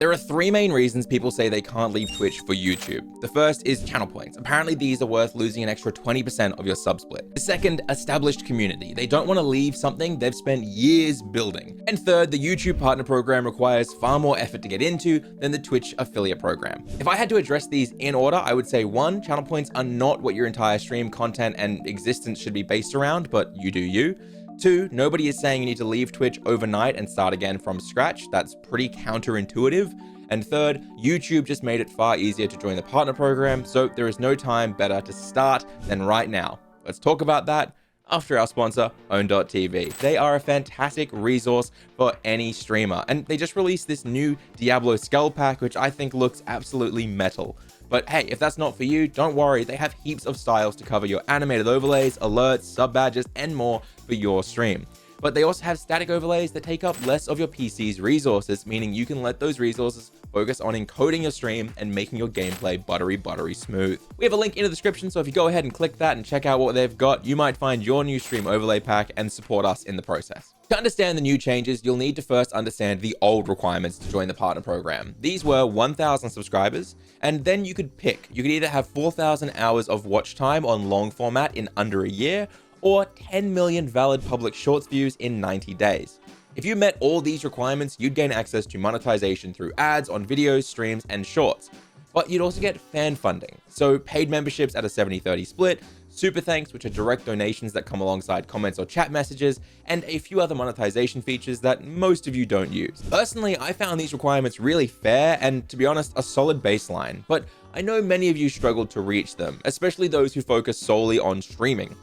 There are three main reasons people say they can't leave Twitch for YouTube. The first is channel points. Apparently these are worth losing an extra 20% of your sub split. The second, established community. They don't want to leave something they've spent years building. And third, the YouTube partner program requires far more effort to get into than the Twitch affiliate program. If I had to address these in order, I would say 1, channel points are not what your entire stream content and existence should be based around, but you do you. 2, nobody is saying you need to leave Twitch overnight and start again from scratch. That's pretty counterintuitive. And third, YouTube just made it far easier to join the partner program, so there is no time better to start than right now. Let's talk about that after our sponsor, Own.tv. They are a fantastic resource for any streamer, and they just released this new Diablo Skull Pack, which I think looks absolutely metal. But hey, if that's not for you, don't worry, they have heaps of styles to cover your animated overlays, alerts, sub badges, and more for your stream. But they also have static overlays that take up less of your PC's resources, meaning you can let those resources focus on encoding your stream and making your gameplay buttery smooth. We have a link in the description, so if you go ahead and click that and check out what they've got, you might find your new stream overlay pack and support us in the process. To understand the new changes, you'll need to first understand the old requirements to join the partner program. These were 1,000 subscribers, and then you could pick. You could either have 4,000 hours of watch time on long format in under a year, or 10 million valid public shorts views in 90 days. If you met all these requirements, you'd gain access to monetization through ads on videos, streams, and shorts. But you'd also get fan funding, so paid memberships at a 70-30 split, super thanks, which are direct donations that come alongside comments or chat messages, and a few other monetization features that most of you don't use. Personally, I found these requirements really fair and, to be honest, a solid baseline, but I know many of you struggled to reach them, especially those who focus solely on streaming.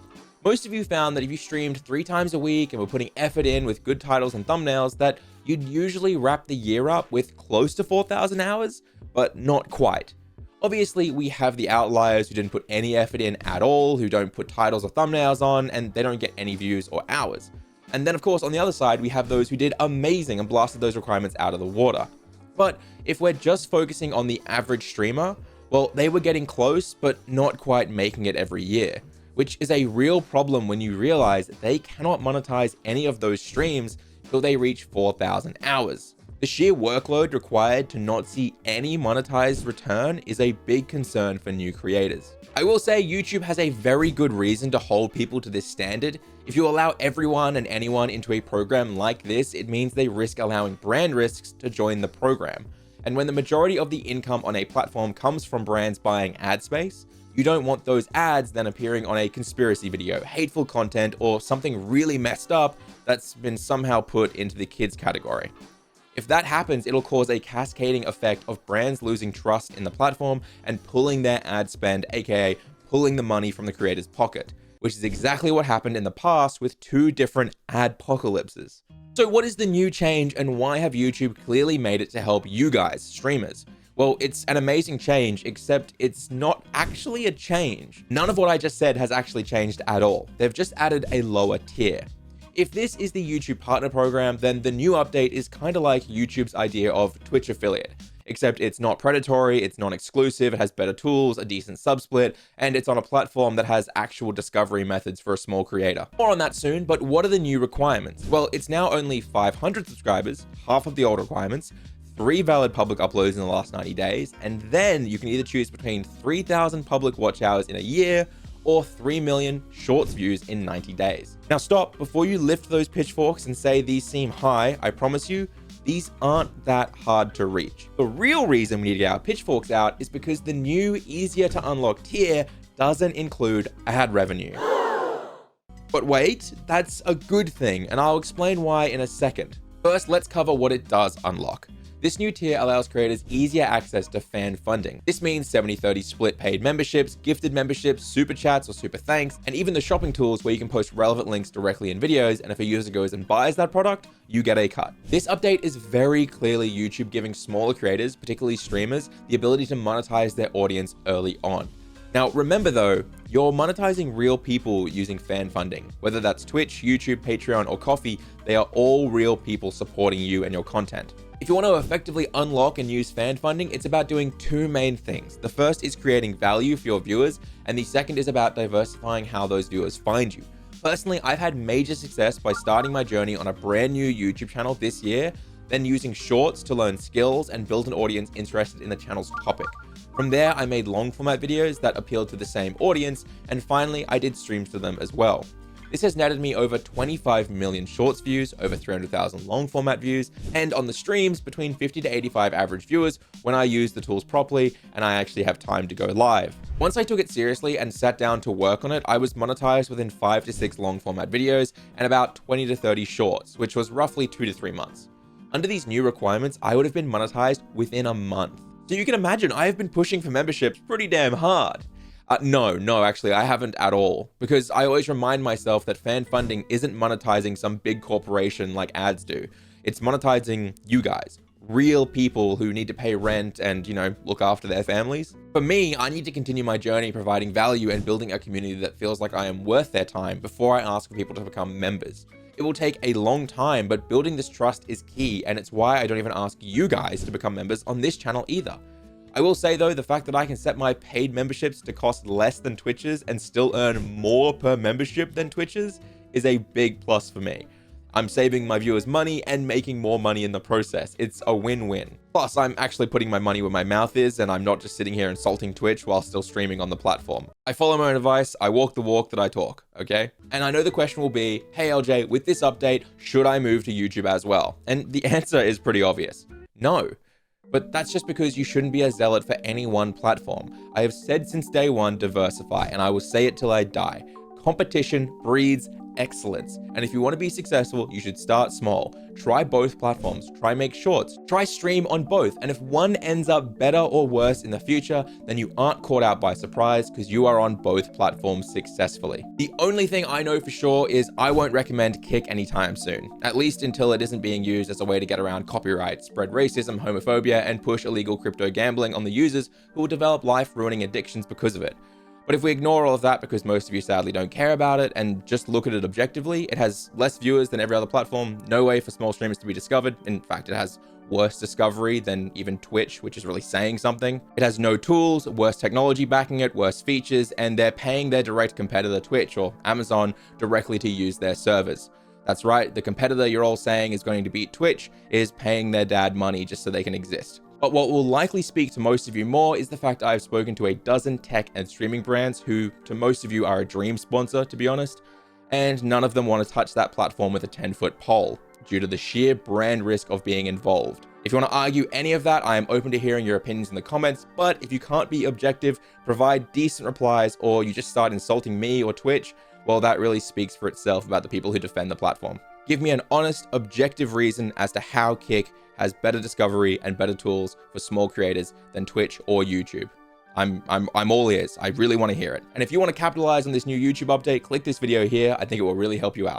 Most of you found that if you streamed 3 times a week and were putting effort in with good titles and thumbnails, that you'd usually wrap the year up with close to 4,000 hours, but not quite. Obviously, we have the outliers who didn't put any effort in at all, who don't put titles or thumbnails on, and they don't get any views or hours. And then, of course, on the other side, we have those who did amazing and blasted those requirements out of the water. But if we're just focusing on the average streamer, well, they were getting close, but not quite making it every year, which is a real problem when you realize they cannot monetize any of those streams till they reach 4,000 hours. The sheer workload required to not see any monetized return is a big concern for new creators. I will say YouTube has a very good reason to hold people to this standard. If you allow everyone and anyone into a program like this, it means they risk allowing brand risks to join the program. And when the majority of the income on a platform comes from brands buying ad space, you don't want those ads then appearing on a conspiracy video, hateful content, or something really messed up that's been somehow put into the kids category. If that happens, it'll cause a cascading effect of brands losing trust in the platform and pulling their ad spend, aka pulling the money from the creator's pocket, which is exactly what happened in the past with 2 different adpocalypses. So what is the new change, and why have YouTube clearly made it to help you guys, streamers? Well, it's an amazing change, except it's not actually a change. None of what I just said has actually changed at all. They've just added a lower tier. If this is the YouTube partner program, then the new update is kind of like YouTube's idea of Twitch affiliate, except it's not predatory, it's non-exclusive, it has better tools, a decent subsplit, and it's on a platform that has actual discovery methods for a small creator. More on that soon, but what are the new requirements? Well, it's now only 500 subscribers, half of the old requirements, 3 valid public uploads in the last 90 days, and then you can either choose between 3,000 public watch hours in a year or 3 million shorts views in 90 days. Now stop, before you lift those pitchforks and say these seem high, I promise you, these aren't that hard to reach. The real reason we need to get our pitchforks out is because the new, easier to unlock tier doesn't include ad revenue. But wait, that's a good thing, and I'll explain why in a second. First, let's cover what it does unlock. This new tier allows creators easier access to fan funding. This means 70-30 split paid memberships, gifted memberships, super chats or super thanks, and even the shopping tools where you can post relevant links directly in videos, and if a user goes and buys that product, you get a cut. This update is very clearly YouTube giving smaller creators, particularly streamers, the ability to monetize their audience early on. Now, remember though, you're monetizing real people using fan funding. Whether that's Twitch, YouTube, Patreon, or Ko-fi, they are all real people supporting you and your content. If you want to effectively unlock and use fan funding, it's about doing 2 main things. The first is creating value for your viewers, and the second is about diversifying how those viewers find you. Personally, I've had major success by starting my journey on a brand new YouTube channel this year then using shorts to learn skills and build an audience interested in the channel's topic. From there, I made long format videos that appealed to the same audience, and finally, I did streams for them as well. This has netted me over 25 million shorts views, over 300,000 long format views, and on the streams, between 50 to 85 average viewers when I use the tools properly and I actually have time to go live. Once I took it seriously and sat down to work on it, I was monetized within 5 to 6 long format videos and about 20 to 30 shorts, which was roughly 2 to 3 months. Under these new requirements, I would have been monetized within a month. So you can imagine I have been pushing for memberships pretty damn hard. No, actually, I haven't at all, because I always remind myself that fan funding isn't monetizing some big corporation like ads do. It's monetizing you guys, real people who need to pay rent and, look after their families. For me, I need to continue my journey providing value and building a community that feels like I am worth their time before I ask for people to become members. It will take a long time, but building this trust is key, and it's why I don't even ask you guys to become members on this channel either. I will say though, the fact that I can set my paid memberships to cost less than Twitch's and still earn more per membership than Twitch's is a big plus for me. I'm saving my viewers money and making more money in the process. It's a win-win. Plus, I'm actually putting my money where my mouth is, and I'm not just sitting here insulting Twitch while still streaming on the platform. I follow my own advice, I walk the walk that I talk, okay? And I know the question will be, hey Eljay, with this update, should I move to YouTube as well? And the answer is pretty obvious. No. But that's just because you shouldn't be a zealot for any one platform. I have said since day one, diversify, and I will say it till I die. Competition breeds excellence. And if you want to be successful, you should start small. Try both platforms, try make shorts, try stream on both. And if one ends up better or worse in the future, then you aren't caught out by surprise because you are on both platforms successfully. The only thing I know for sure is I won't recommend Kick anytime soon, at least until it isn't being used as a way to get around copyright, spread racism, homophobia, and push illegal crypto gambling on the users who will develop life-ruining addictions because of it. But if we ignore all of that because most of you sadly don't care about it and just look at it objectively, it has less viewers than every other platform, no way for small streamers to be discovered. In fact, it has worse discovery than even Twitch, which is really saying something. It has no tools, worse technology backing it, worse features, and they're paying their direct competitor Twitch or Amazon directly to use their servers. That's right, the competitor you're all saying is going to beat Twitch is paying their dad money just so they can exist. But what will likely speak to most of you more is the fact I've spoken to a dozen tech and streaming brands who, to most of you, are a dream sponsor, to be honest, and none of them want to touch that platform with a 10-foot pole due to the sheer brand risk of being involved. If you want to argue any of that, I am open to hearing your opinions in the comments, but if you can't be objective, provide decent replies, or you just start insulting me or Twitch, well, that really speaks for itself about the people who defend the platform. Give me an honest, objective reason as to how Kick has better discovery and better tools for small creators than Twitch or YouTube. I'm all ears. I really want to hear it. And if you want to capitalize on this new YouTube update, click this video here. I think it will really help you out.